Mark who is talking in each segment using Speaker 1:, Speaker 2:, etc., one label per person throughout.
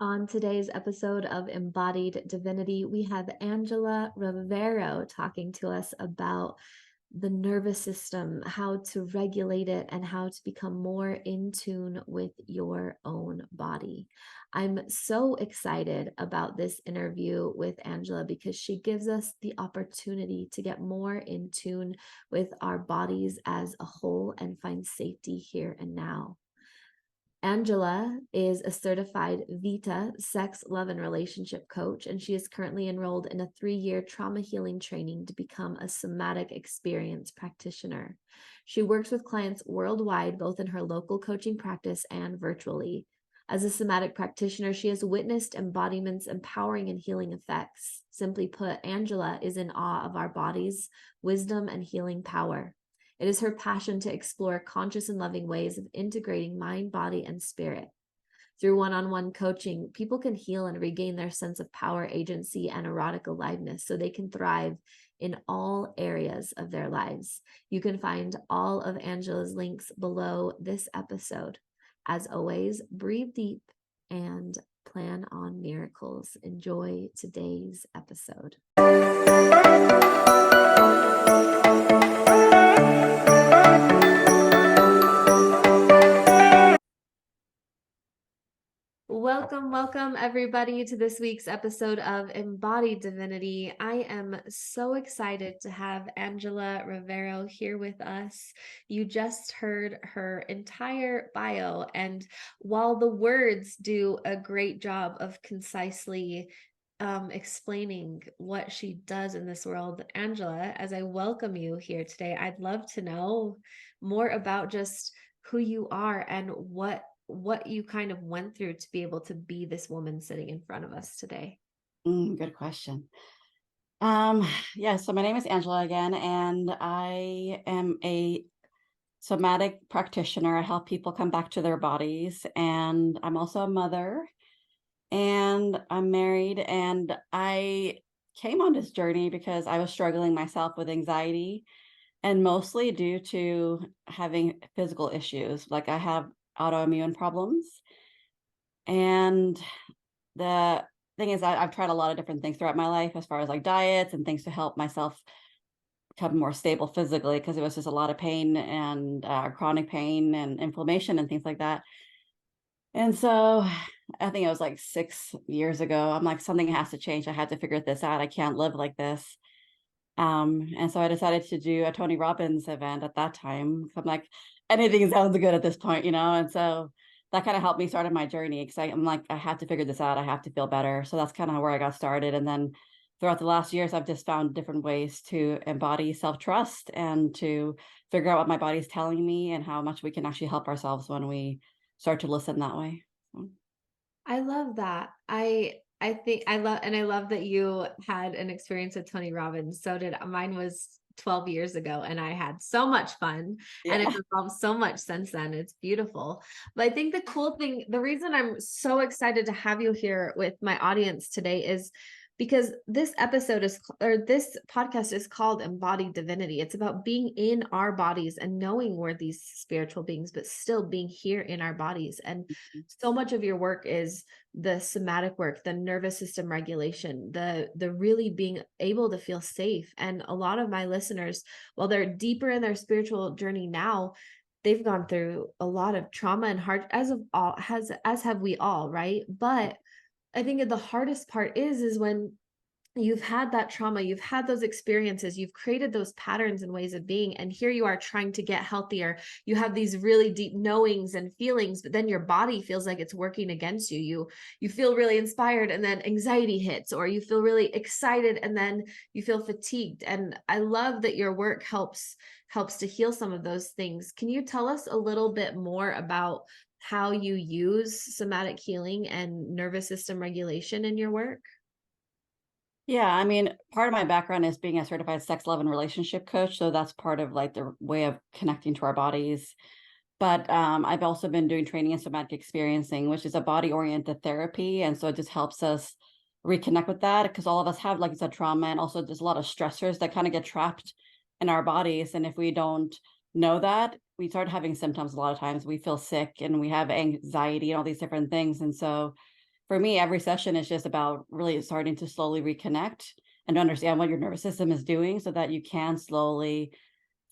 Speaker 1: On today's episode of Embodied Divinity, we have Angela Rivero talking to us about the nervous system, how to regulate it, and how to become more in tune with your own body. I'm so excited about this interview with Angela because she gives us the opportunity to get more in tune with our bodies as a whole and find safety here and now. Angela is a certified VITA sex, love, and relationship coach, and she is currently enrolled in a 3-year trauma healing training to become a somatic experience practitioner. She works with clients worldwide, both in her local coaching practice and virtually. As a somatic practitioner, she has witnessed embodiment's empowering and healing effects. Simply put, Angela is in awe of our bodies, wisdom, and healing power. It is her passion to explore conscious and loving ways of integrating mind, body, and spirit. Through one-on-one coaching, people can heal and regain their sense of power, agency, and erotic aliveness so they can thrive in all areas of their lives. You can find all of Angela's links below this episode. As always, breathe deep and plan on miracles. Enjoy today's episode. Welcome, everybody, to this week's episode of Embodied Divinity. I am so excited to have Angela Rivero here with us. You just heard her entire bio, and while the words do a great job of concisely explaining what she does in this world, Angela, as I welcome you here today, I'd love to know more about just who you are and what you kind of went through to be able to be this woman sitting in front of us today.
Speaker 2: Good question. Yeah, so my name is Angela again, and I am a somatic practitioner. I help people come back to their bodies, and I'm also a mother, and I'm married, and I came on this journey because I was struggling myself with anxiety, and mostly due to having physical issues. Like I have autoimmune problems, and the thing is, I've tried a lot of different things throughout my life as far as like diets and things to help myself become more stable physically, because it was just a lot of pain and chronic pain and inflammation and things like that. And so I think it was like 6 years ago, I'm like, something has to change. I had to figure this out. I can't live like this. And so I decided to do a Tony Robbins event at that time. I'm like, anything sounds good at this point, And so that kind of helped me start on my journey, because I'm like, I have to figure this out. I have to feel better. So that's kind of where I got started. And then throughout the last years, I've just found different ways to embody self-trust and to figure out what my body's telling me and how much we can actually help ourselves when we start to listen that way. So.
Speaker 1: I love that. I think I love that you had an experience with Tony Robbins. So did mine. Was 12 years ago, and I had so much fun, and
Speaker 2: Yeah.
Speaker 1: it's evolved so much since then. It's beautiful. But I think the cool thing, the reason I'm so excited to have you here with my audience today is because this episode is, or this podcast is called Embodied Divinity. It's about being in our bodies and knowing we're these spiritual beings, but still being here in our bodies. And so much of your work is the somatic work, the nervous system regulation, the really being able to feel safe. And a lot of my listeners, while they're deeper in their spiritual journey now, they've gone through a lot of trauma and hard, as have we all, right? But I think the hardest part is when you've had that trauma, you've had those experiences, you've created those patterns and ways of being, and here you are trying to get healthier. You have these really deep knowings and feelings, but then your body feels like it's working against you. You feel really inspired, and then anxiety hits, or you feel really excited and then you feel fatigued. And I love that your work helps to heal some of those things. Can you tell us a little bit more about how you use somatic healing and nervous system regulation in your work?
Speaker 2: Yeah, I mean, part of my background is being a certified sex, love, and relationship coach. So that's part of like the way of connecting to our bodies. But I've also been doing training in somatic experiencing, which is a body-oriented therapy. And so it just helps us reconnect with that, because all of us have, like I said, trauma, and also there's a lot of stressors that kind of get trapped in our bodies. And if we don't know that, we start having symptoms. A lot of times we feel sick and we have anxiety and all these different things. And so for me, every session is just about really starting to slowly reconnect and understand what your nervous system is doing so that you can slowly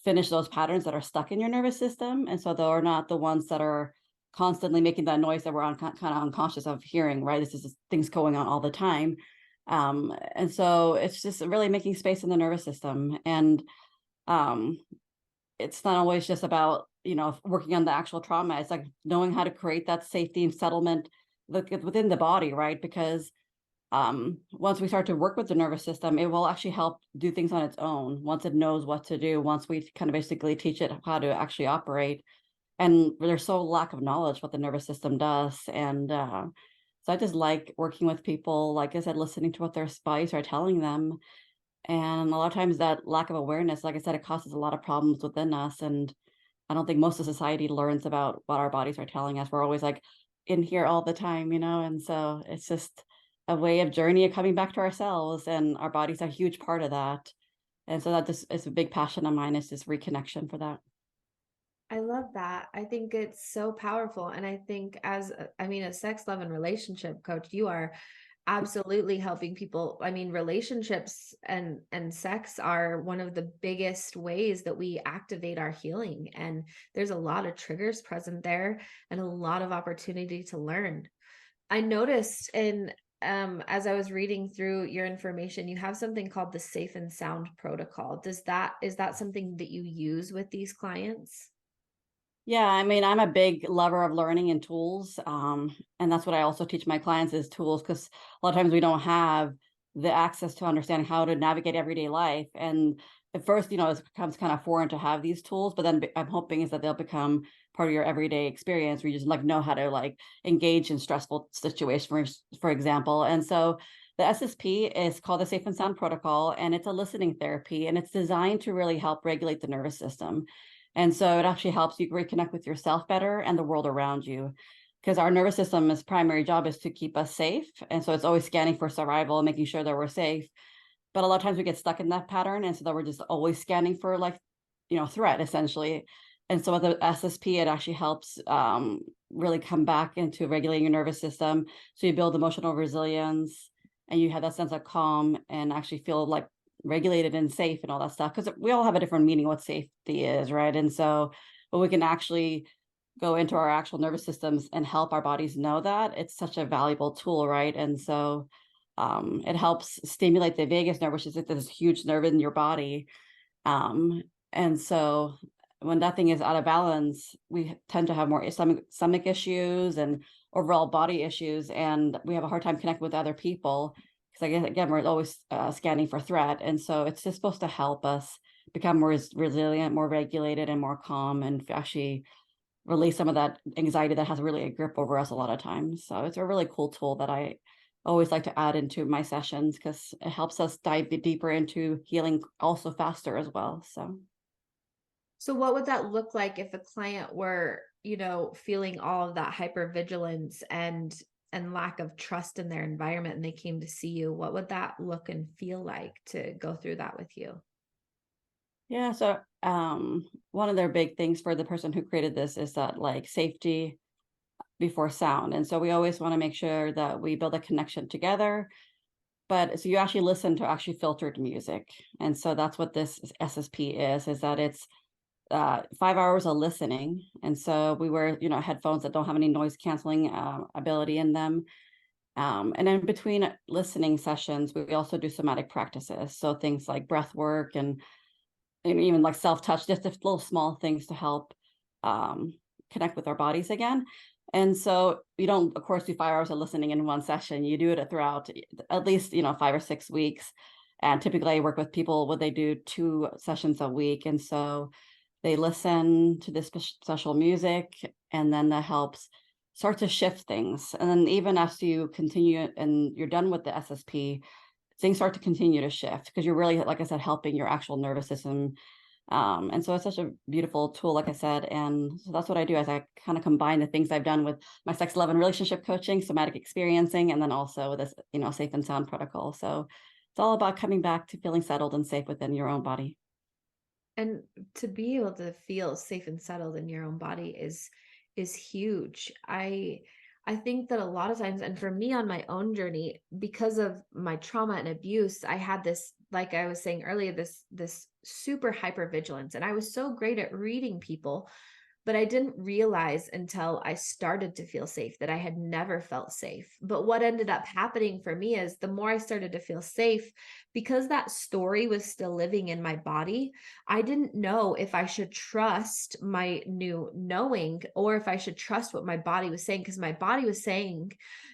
Speaker 2: finish those patterns that are stuck in your nervous system. And so they're not the ones that are constantly making that noise that we're kind of unconscious of hearing, right? This is just things going on all the time. And so it's just really making space in the nervous system. And um, it's not always just about, working on the actual trauma. It's like knowing how to create that safety and settlement within the body, right? Because once we start to work with the nervous system, it will actually help do things on its own once it knows what to do, once we kind of basically teach it how to actually operate. And there's so lack of knowledge what the nervous system does. And so I just like working with people, like I said, listening to what their bodies are telling them. And a lot of times that lack of awareness, like I said, it causes a lot of problems within us. And I don't think most of society learns about what our bodies are telling us. We're always like in here all the time, and so it's just a way of journey of coming back to ourselves, and our bodies are a huge part of that. And so that just is a big passion of mine, is this reconnection for that.
Speaker 1: I love that. I think it's so powerful. And I think a sex, love, and relationship coach, you are absolutely helping people. I mean, relationships and sex are one of the biggest ways that we activate our healing. And there's a lot of triggers present there and a lot of opportunity to learn. I noticed as I was reading through your information, you have something called the Safe and Sound protocol. Is that something that you use with these clients?
Speaker 2: Yeah, I mean, I'm a big lover of learning and tools. And that's what I also teach my clients is tools, because a lot of times we don't have the access to understanding how to navigate everyday life. And at first, it becomes kind of foreign to have these tools, but then I'm hoping is that they'll become part of your everyday experience where you just like know how to like engage in stressful situations, for example. And so the SSP is called the Safe and Sound Protocol, and it's a listening therapy, and it's designed to really help regulate the nervous system. And so it actually helps you reconnect with yourself better and the world around you, because our nervous system's primary job is to keep us safe. And so it's always scanning for survival and making sure that we're safe. But a lot of times we get stuck in that pattern. And so that we're just always scanning for like, threat essentially. And so with the SSP, it actually helps really come back into regulating your nervous system. So you build emotional resilience and you have that sense of calm and actually feel like regulated and safe and all that stuff, because we all have a different meaning what safety is, right? And so when we can actually go into our actual nervous systems and help our bodies know that, it's such a valuable tool, right? And so it helps stimulate the vagus nerve, which is like this huge nerve in your body. And so when that thing is out of balance, we tend to have more stomach issues and overall body issues, and we have a hard time connecting with other people, because I guess again we're always scanning for threat. And so it's just supposed to help us become more resilient, more regulated, and more calm, and actually release some of that anxiety that has really a grip over us a lot of times. So it's a really cool tool that I always like to add into my sessions, because it helps us dive deeper into healing also faster as well.
Speaker 1: So what would that look like if a client were, feeling all of that hypervigilance and lack of trust in their environment and they came to see you? What would that look and feel like to go through that with you?
Speaker 2: Yeah, so one of their big things for the person who created this is that like safety before sound. And so we always want to make sure that we build a connection together. But so you actually listen to actually filtered music. And so that's what this SSP is that it's 5 hours of listening. And so we wear, headphones that don't have any noise canceling ability in them. And then between listening sessions, we also do somatic practices. So things like breath work and even like self-touch, just little small things to help connect with our bodies again. And so you don't, of course, do 5 hours of listening in one session. You do it throughout at least, 5 or 6 weeks. And typically I work with people where they do 2 sessions a week. And so they listen to this special music, and then that helps start to shift things. And then even as you continue and you're done with the SSP, things start to continue to shift, because you're really, like I said, helping your actual nervous system. And so it's such a beautiful tool, like I said. And so that's what I do, as I kind of combine the things I've done with my sex, love, and relationship coaching, somatic experiencing, and then also this, safe and sound protocol. So it's all about coming back to feeling settled and safe within your own body.
Speaker 1: And to be able to feel safe and settled in your own body is huge. I think that a lot of times, and for me on my own journey, because of my trauma and abuse, I had this, like I was saying earlier, this super hyper vigilance. And I was so great at reading people, but I didn't realize until I started to feel safe that I had never felt safe. But what ended up happening for me is the more I started to feel safe, because that story was still living in my body, I didn't know if I should trust my new knowing or if I should trust what my body was saying, because my body was saying,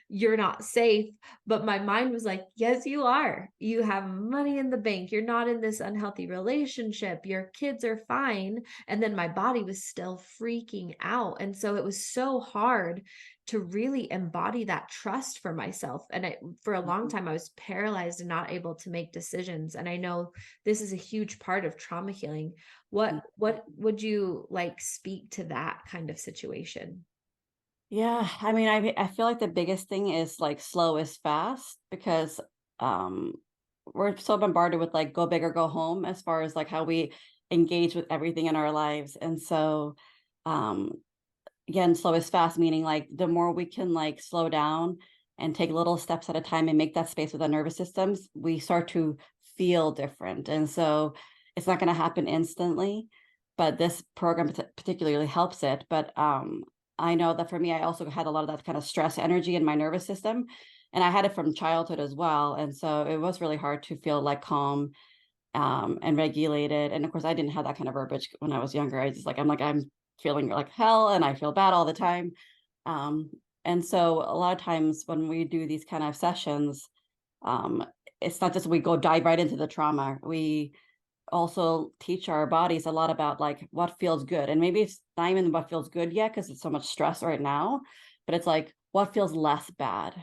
Speaker 1: you're not safe. But my mind was like, yes, you are. You have money in the bank. You're not in this unhealthy relationship. Your kids are fine. And then my body was still freaking out. And so it was so hard to really embody that trust for myself. And for a long
Speaker 2: Mhm.
Speaker 1: time, I was paralyzed and not able to make decisions. And I know this is a huge part of trauma healing. What would you like speak to that kind of situation?
Speaker 2: Yeah, I mean, I feel like the biggest thing is like slow is fast because um we're so bombarded with like go big or go home as far as like how we engage with everything in our lives. And so um again, slow is fast, meaning like the more we can like slow down and take little steps at a time and make that space with our nervous systems, we start to feel different. And so it's not going to happen instantly, but this program particularly helps it. But I know that for me, I also had a lot of that kind of stress energy in my nervous system. And I had it from childhood as well. And so it was really hard to feel like calm and regulated. And of course, I didn't have that kind of verbiage when I was younger. I just like, I'm feeling like hell and I feel bad all the time. Um, and so a lot of times when we do these kind of sessions, um, it's not just we go dive right into the trauma. We also teach our bodies a lot about like what feels good. And maybe it's not even what feels good yet because it's so much stress right now, but it's like what feels less bad.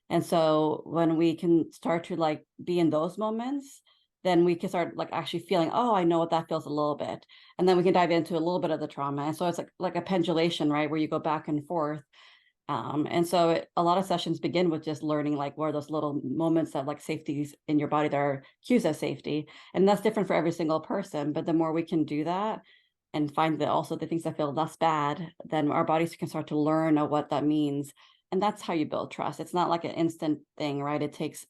Speaker 2: And so when we can start to like be in those moments, then we can start like actually feeling, oh, I know what that feels a little bit. And then we can dive into a little bit of the trauma. And so it's like a pendulation, right? Where you go back and forth. And so a lot of sessions begin with just learning like where those little moments of like safeties in your body that are cues of safety. And that's different for every single person. But the more we can do that and find that also the things that feel less bad, then our bodies can start to learn what that means. And that's how you build trust. It's not like an instant thing, right? It takes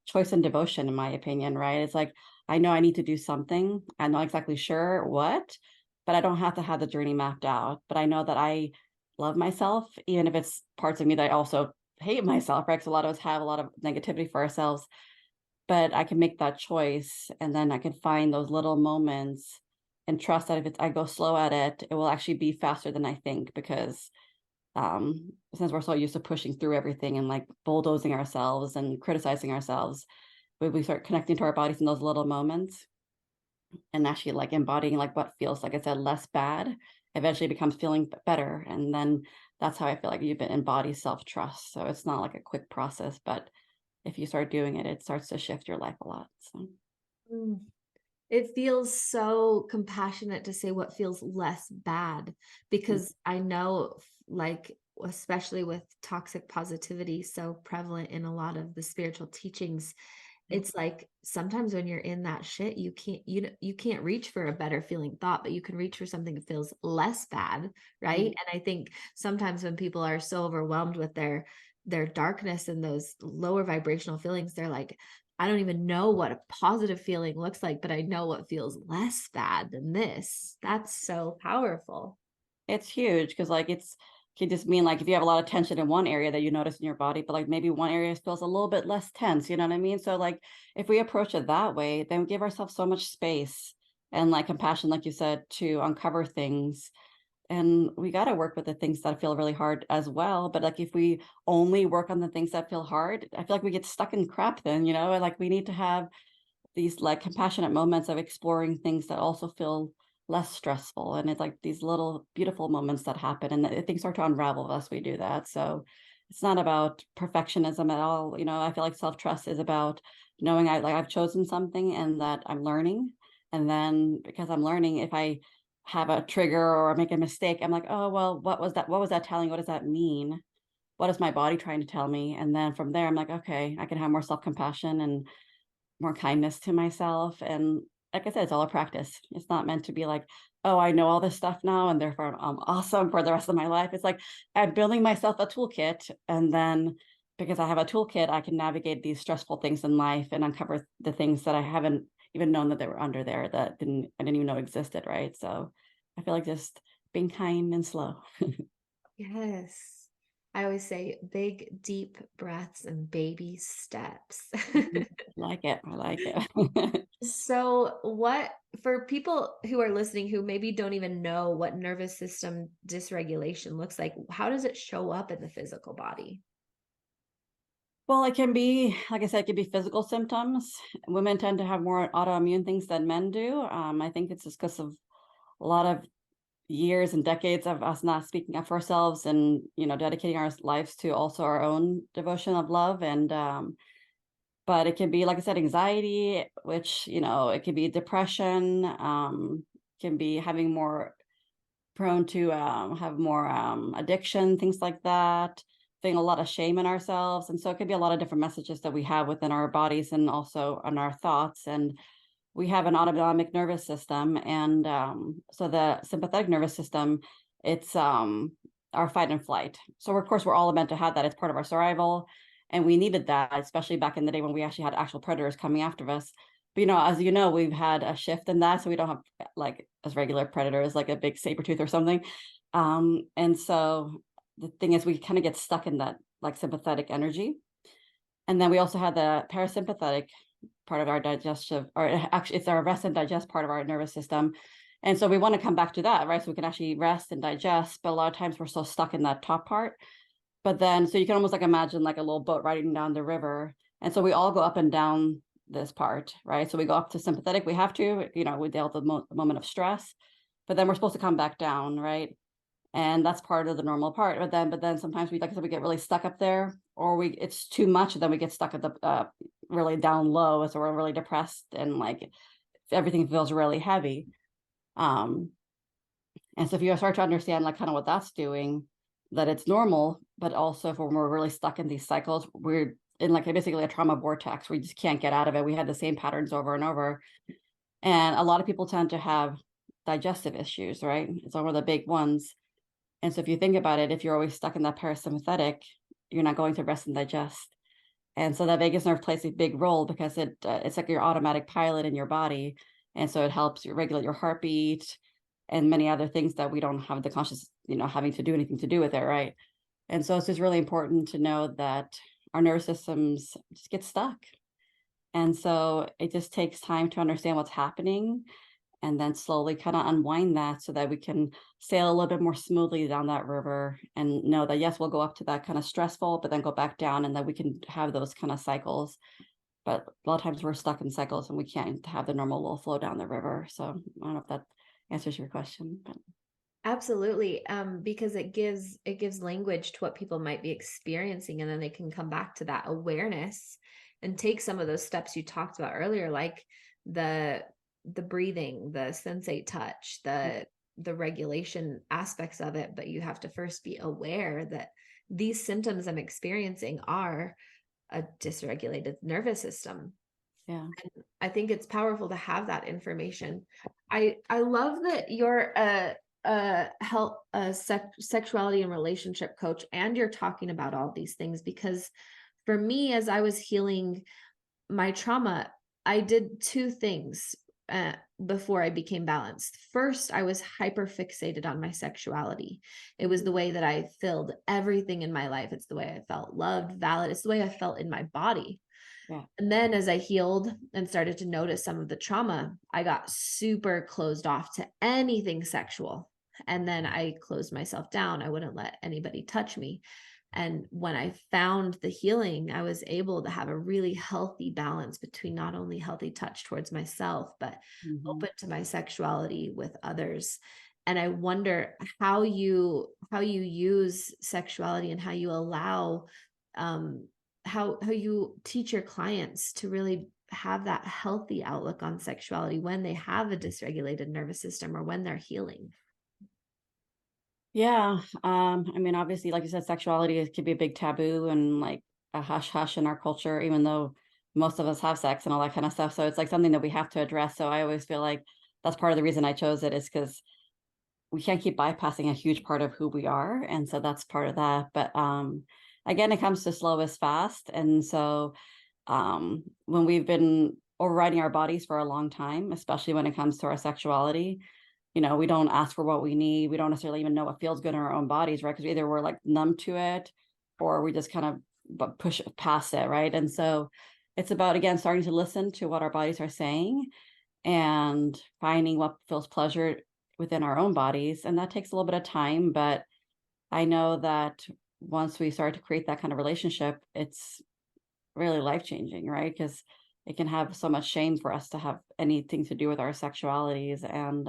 Speaker 2: choice and devotion, in my opinion, right? It's like, I know I need to do something. I'm not exactly sure what, but I don't have to have the journey mapped out. But I know that I love myself, even if it's parts of me that I also hate myself, right? Because a lot of us have a lot of negativity for ourselves, but I can make that choice and then I can find those little moments and trust that if I go slow at it, it will actually be faster than I think because since we're so used to pushing through everything and like bulldozing ourselves and criticizing ourselves, when we start connecting to our bodies in those little moments and actually like embodying like what feels like I said less bad eventually becomes feeling better. And then that's how I feel like you've been embody self-trust. So it's not like a quick process, but if you start doing it, it starts to shift your life a lot. So
Speaker 1: Mm. It feels so compassionate to say what feels less bad,
Speaker 2: mm,
Speaker 1: because I know, like, especially with toxic positivity so prevalent in a lot of the spiritual teachings,
Speaker 2: mm,
Speaker 1: it's like sometimes when you're in that shit, you can't reach for a better feeling thought, but you can reach for something that feels less bad, right?
Speaker 2: mm.
Speaker 1: And I think sometimes when people are so overwhelmed with their darkness and those lower vibrational feelings, they're like, I don't even know what a positive feeling looks like, but I know what feels less bad than this. That's so powerful.
Speaker 2: It's huge because like it's can just mean like if you have a lot of tension in one area that you notice in your body, but like maybe one area feels a little bit less tense, you know what I mean? So like if we approach it that way, then we give ourselves so much space and like compassion, like you said, to uncover things. And we got to work with the things that feel really hard as well. But like if we only work on the things that feel hard, I feel like we get stuck in crap then, you know, and like we need to have these like compassionate moments of exploring things that also feel less stressful. And it's like these little beautiful moments that happen and things start to unravel as we do that. So it's not about perfectionism at all. You know, I feel like self-trust is about knowing I've chosen something and that I'm learning. And then because I'm learning, if I have a trigger or make a mistake, I'm like, oh well, what was that? What was that telling? What does that mean? What is my body trying to tell me? And then from there, I'm like, okay, I can have more self-compassion and more kindness to myself. And like I said, it's all a practice. It's not meant to be like oh, I know all this stuff now, and therefore I'm awesome for the rest of my life. It's like I'm building myself a toolkit, and then because I have a toolkit, I can navigate these stressful things in life and uncover the things that I haven't even known that they were under there that I didn't even know existed, right? So I feel like just being kind and slow.
Speaker 1: Yes. I always say big, deep breaths and baby steps.
Speaker 2: Mhm. I like it. I like it.
Speaker 1: So, what for people who are listening who maybe don't even know what nervous system dysregulation looks like, how does it show up in the physical body?
Speaker 2: Well, it can be, like I said, it can be physical symptoms. Women tend to have more autoimmune things than men do. I think it's just because of a lot of years and decades of us not speaking up for ourselves and, dedicating our lives to also our own devotion of love. And, but it can be, like I said, anxiety, which, it can be depression, can be having more prone to have more addiction, things like that, feeling a lot of shame in ourselves. And so it could be a lot of different messages that we have within our bodies and also on our thoughts. And we have an autonomic nervous system. And so the sympathetic nervous system, it's our fight and flight. So of course, we're all meant to have that. It's part of our survival. And we needed that, especially back in the day when we actually had actual predators coming after us. But as you know, we've had a shift in that. So we don't have like as regular predators, like a big saber tooth or something. And so the thing is we kind of get stuck in that like sympathetic energy. And then we also have the parasympathetic part of our digestive, or actually it's our rest and digest part of our nervous system. And so we want to come back to that, right? So we can actually rest and digest. But a lot of times we're so stuck in that top part. But then, so you can almost like imagine like a little boat riding down the river. And so we all go up and down this part, right? So we go up to sympathetic. We have to, we deal with the moment of stress, but then we're supposed to come back down, right? And that's part of the normal part. But then sometimes we, like I said, we get really stuck up there, or it's too much, and then we get stuck at the really down low, so we're really depressed and like everything feels really heavy. Um, and so if you start to understand like kind of what that's doing, that it's normal, but also if we're really stuck in these cycles, we're in like basically a trauma vortex. We just can't get out of it. We had the same patterns over and over, and a lot of people tend to have digestive issues, right? It's one of the big ones. And so if you think about it, if you're always stuck in that parasympathetic, you're not going to rest and digest. And so that vagus nerve plays a big role because it's like your automatic pilot in your body. And so it helps you regulate your heartbeat and many other things that we don't have the conscious, having to do anything to do with it, right? And so it's just really important to know that our nervous systems just get stuck. And so it just takes time to understand what's happening and then slowly kind of unwind that so that we can sail a little bit more smoothly down that river and know that, yes, we'll go up to that kind of stressful, but then go back down and that we can have those kind of cycles. But a lot of times we're stuck in cycles and we can't have the normal little flow down the river. So I don't know if that answers your question, but
Speaker 1: Absolutely. Because it gives language to what people might be experiencing, and then they can come back to that awareness and take some of those steps you talked about earlier, like the the breathing, the sensate touch, the regulation aspects of it. But you have to first be aware that these symptoms I'm experiencing are a dysregulated nervous system.
Speaker 2: yeah.
Speaker 1: I think it's powerful to have that information. I love that you're a health sexuality and relationship coach, and you're talking about all these things, because for me, as I was healing my trauma, I did two things before I became balanced. First, I was hyper fixated on my sexuality. It was the way that I filled everything in my life. It's the way I felt loved, valid. It's the way I felt in my body.
Speaker 2: Yeah.
Speaker 1: And then as I healed and started to notice some of the trauma, I got super closed off to anything sexual. And then I closed myself down. I wouldn't let anybody touch me. And when I found the healing, I was able to have a really healthy balance between not only healthy touch towards myself, but
Speaker 2: Mm-hmm.
Speaker 1: open to my sexuality with others. And I wonder how you use sexuality and how you allow um, how you teach your clients to really have that healthy outlook on sexuality when they have a dysregulated nervous system or when they're healing.
Speaker 2: Yeah. I mean, obviously, like you said, sexuality can be a big taboo and like a hush hush in our culture, even though most of us have sex and all that kind of stuff. So it's like something that we have to address. So I always feel like that's part of the reason I chose it, is because we can't keep bypassing a huge part of who we are. And so that's part of that. But again, it comes to slow is fast. And so when we've been overriding our bodies for a long time, especially when it comes to our sexuality, we don't ask for what we need. We don't necessarily even know what feels good in our own bodies, right? Because either we're like numb to it, or we just kind of push past it, right? And so it's about, again, starting to listen to what our bodies are saying and finding what feels pleasure within our own bodies. And that takes a little bit of time, but I know that once we start to create that kind of relationship, it's really life-changing, right? Because it can have so much shame for us to have anything to do with our sexualities. And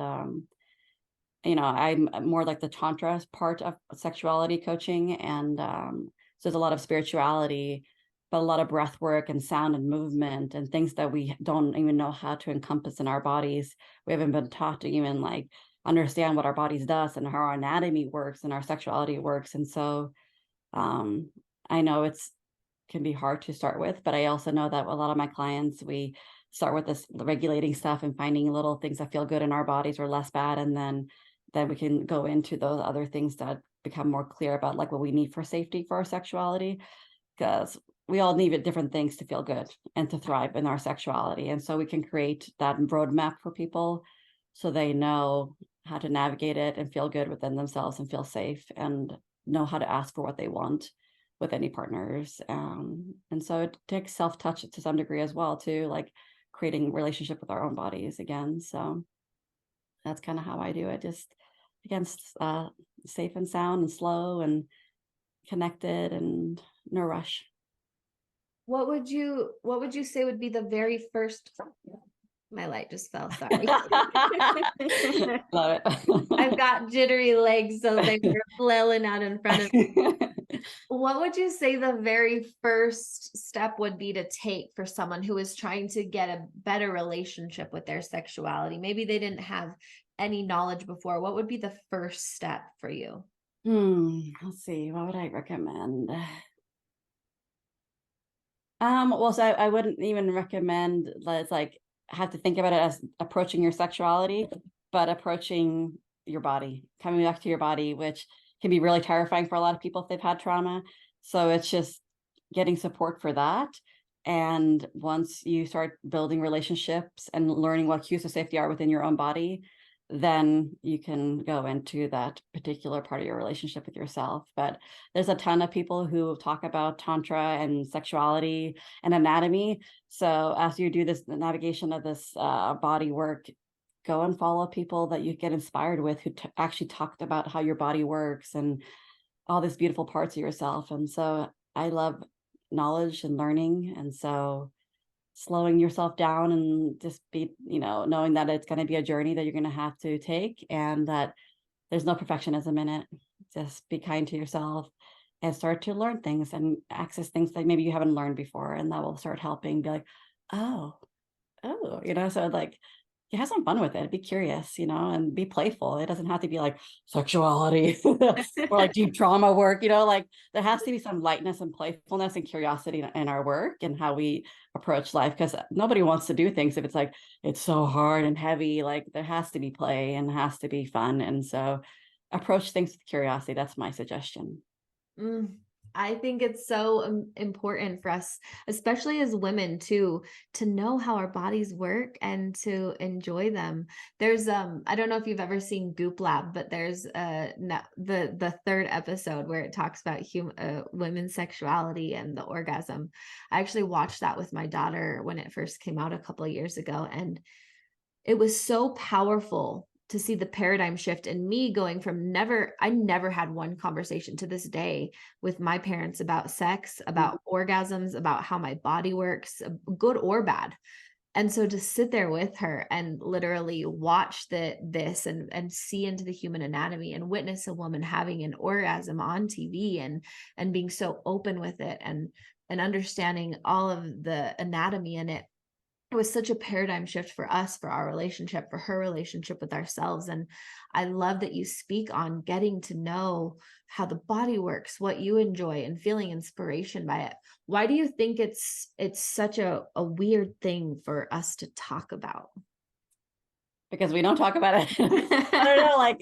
Speaker 2: I'm more like the tantra part of sexuality coaching, and so there's a lot of spirituality, but a lot of breath work and sound and movement and things that we don't even know how to encompass in our bodies. We haven't been taught to even like understand what our bodies does and how our anatomy works and our sexuality works. And so I know it's can be hard to start with, but I also know that a lot of my clients, we start with this regulating stuff and finding little things that feel good in our bodies or less bad, and then we can go into those other things that become more clear about like what we need for safety for our sexuality, because we all need different things to feel good and to thrive in our sexuality. And so we can create that roadmap for people so they know how to navigate it and feel good within themselves and feel safe and know how to ask for what they want with any partners. And so it takes self-touch to some degree as well, too, like creating relationship with our own bodies again. So that's kind of how I do it. Just again, safe and sound and slow and connected and no rush.
Speaker 1: What would you say would be the very first my light just fell, sorry.
Speaker 2: Love
Speaker 1: I've
Speaker 2: it.
Speaker 1: got jittery legs, so they were flailing out in front of me. What would you say the very first step would be to take for someone who is trying to get a better relationship with their sexuality? Maybe they didn't have any knowledge before. What would be the first step for you?
Speaker 2: Let's see, what would I recommend? Well, so I wouldn't even recommend, let's like have to think about it as approaching your sexuality, but approaching your body, coming back to your body, which can be really terrifying for a lot of people if they've had trauma. So it's just getting support for that. And once you start building relationships and learning what cues of safety are within your own body, then you can go into that particular part of your relationship with yourself. But there's a ton of people who talk about tantra and sexuality and anatomy. So as you do this navigation of this body work, go and follow people that you get inspired with who actually talked about how your body works and all these beautiful parts of yourself. And so I love knowledge and learning. And so slowing yourself down and just be, knowing that it's going to be a journey that you're going to have to take, and that there's no perfectionism in it. Just be kind to yourself and start to learn things and access things that maybe you haven't learned before. And that will start helping be like, oh, so like you have some fun with it, be curious, and be playful. It doesn't have to be like sexuality or like deep trauma work, like there has to be some lightness and playfulness and curiosity in our work and how we approach life, because nobody wants to do things if it's like it's so hard and heavy. Like there has to be play and has to be fun. And so approach things with curiosity. That's my suggestion.
Speaker 1: Mm, I think it's so important for us, especially as women, to know how our bodies work and to enjoy them. There's I don't know if you've ever seen Goop Lab, but there's the third episode where it talks about women's sexuality and the orgasm. I actually watched that with my daughter when it first came out a couple of years ago, and it was so powerful to see the paradigm shift in me going from I never had one conversation to this day with my parents about sex, about orgasms, about how my body works, good or bad. And so to sit there with her and literally watch this and see into the human anatomy and witness a woman having an orgasm on TV and being so open with it and understanding all of the anatomy in it, it was such a paradigm shift for us, for our relationship, for her relationship with ourselves. And I love that you speak on getting to know how the body works, what you enjoy, and feeling inspiration by it. Why do you think it's such a weird thing for us to talk about?
Speaker 2: because we don't talk about it. I don't know, like,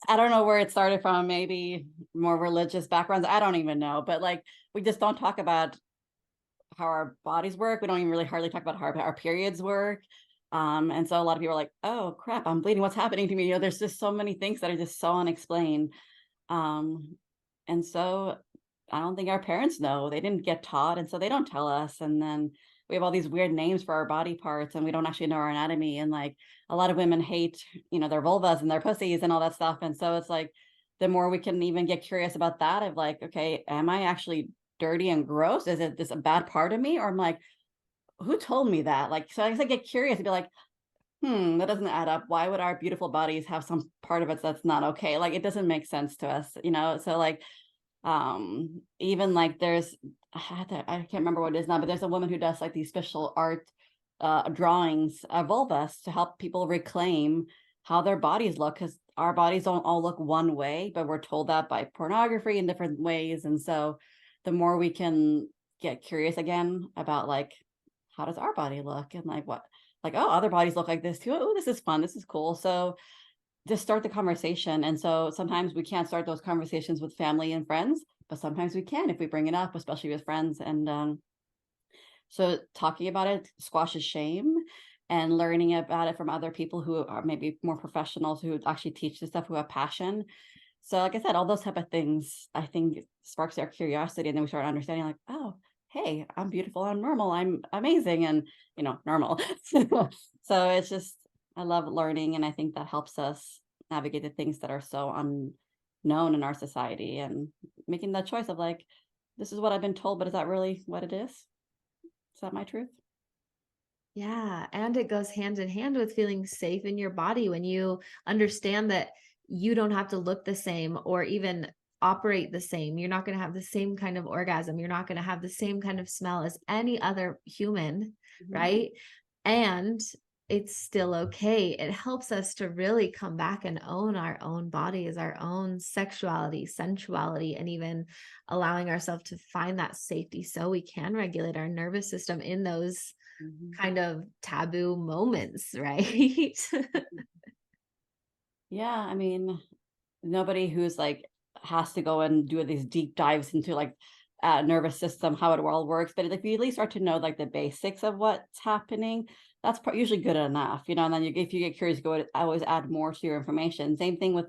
Speaker 2: I don't know where it started from, maybe more religious backgrounds. I don't even know, but like, we just don't talk about how our bodies work. We don't even really hardly talk about how our periods work. And so a lot of people are like, oh crap, I'm bleeding. What's happening to me? You know, there's just so many things that are just so unexplained. And so I don't think our parents know. They didn't get taught, and so they don't tell us. And then we have all these weird names for our body parts, and we don't actually know our anatomy. And like a lot of women hate, you know, their vulvas and their pussies and all that stuff. And so it's like the more we can even get curious about that, of like, okay, am I actually dirty and gross? Is it this a bad part of me? Or I'm like, who told me that? Like, so I guess I get curious and be like, that doesn't add up. Why would our beautiful bodies have some part of it that's not okay? Like, it doesn't make sense to us, you know? So like, even like there's, I can't remember what it is now, but there's a woman who does like these special art drawings of vulvas to help people reclaim how their bodies look, because our bodies don't all look one way, but we're told that by pornography in different ways. And so the more we can get curious again about like, how does our body look, and like what, like, oh, other bodies look like this too. Oh, this is fun. This is cool. So just start the conversation. And so sometimes we can't start those conversations with family and friends, but sometimes we can if we bring it up, especially with friends. And so talking about it squashes shame, and learning about it from other people who are maybe more professionals who actually teach this stuff, who have passion. So like I said, all those type of things, I think sparks our curiosity. And then we start understanding like, oh, hey, I'm beautiful, I'm normal, I'm amazing, and you know, normal. So it's just, I love learning, and I think that helps us navigate the things that are so unknown in our society, and making that choice of like, this is what I've been told, but is that really what it is? Is that my truth?
Speaker 1: Yeah, and it goes hand in hand with feeling safe in your body when you understand that you don't have to look the same or even operate the same. You're not going to have the same kind of orgasm. You're not going to have the same kind of smell as any other human,
Speaker 2: Mhm.
Speaker 1: right? And it's still okay. It helps us to really come back and own our own bodies, our own sexuality, sensuality, and even allowing ourselves to find that safety so we can regulate our nervous system in those
Speaker 2: Mhm.
Speaker 1: kind of taboo moments, right?
Speaker 2: Yeah, I mean, nobody who's like has to go and do these deep dives into like nervous system, how it all works. But if you at least start to know like the basics of what's happening, that's usually good enough, you know. And then if you get curious, go to always add more to your information. Same thing with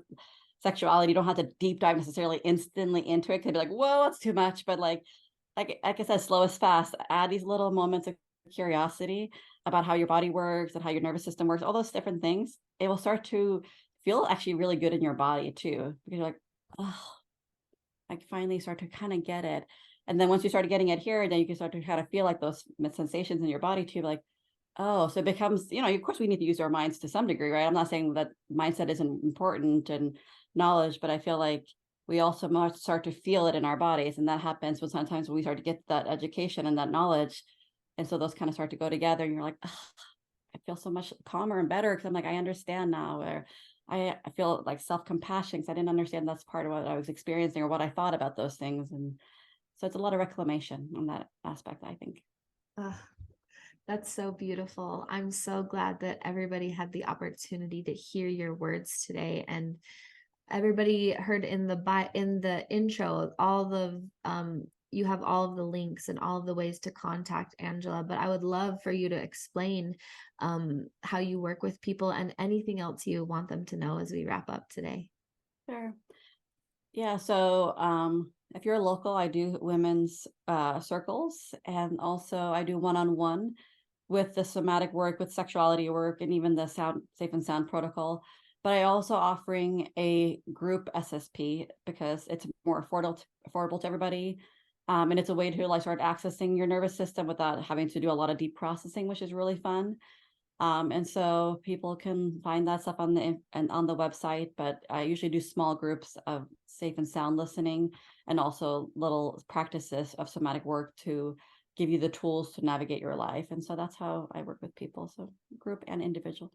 Speaker 2: sexuality. You don't have to deep dive necessarily instantly into it. Could be like, whoa, that's too much. But like I said, slow is fast. Add these little moments of curiosity about how your body works and how your nervous system works, all those different things. It will start to feel actually really good in your body too, because you're like, oh, I finally start to kind of get it. And then once you start getting it here, then you can start to kind of feel like those sensations in your body too, like, oh, so it becomes, you know, of course we need to use our minds to some degree, right? I'm not saying that mindset isn't important and knowledge, but I feel like we also must start to feel it in our bodies. And that happens when sometimes we start to get that education and that knowledge. And so those kind of start to go together, and you're like, oh, I feel so much calmer and better because I'm like, I understand now. Or I feel like self-compassion because I didn't understand that's part of what I was experiencing or what I thought about those things. And so it's a lot of reclamation on that aspect, I think.
Speaker 1: Ugh, that's so beautiful. I'm so glad that everybody had the opportunity to hear your words today, and everybody heard in the intro all the you have all of the links and all of the ways to contact Angela, but I would love for you to explain how you work with people and anything else you want them to know as we wrap up today.
Speaker 2: Sure. Yeah, so if you're local, I do women's circles, and also I do one-on-one with the somatic work, with sexuality work, and even the sound safe and sound protocol. But I also offering a group SSP because it's more affordable to everybody. And it's a way to like start accessing your nervous system without having to do a lot of deep processing, which is really fun. And so people can find that stuff on the website, but I usually do small groups of safe and sound listening, and also little practices of somatic work to give you the tools to navigate your life. And so that's how I work with people. So group and individual.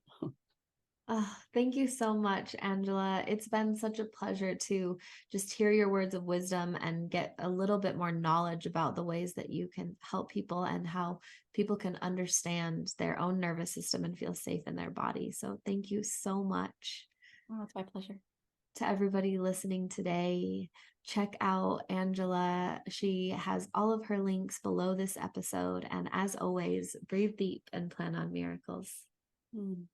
Speaker 1: Thank you so much, Angela. It's been such a pleasure to just hear your words of wisdom and get a little bit more knowledge about the ways that you can help people and how people can understand their own nervous system and feel safe in their body. So, thank you so much.
Speaker 2: Oh, it's my pleasure.
Speaker 1: To everybody listening today, check out Angela. She has all of her links below this episode. And as always, breathe deep and plan on miracles.
Speaker 2: Mm.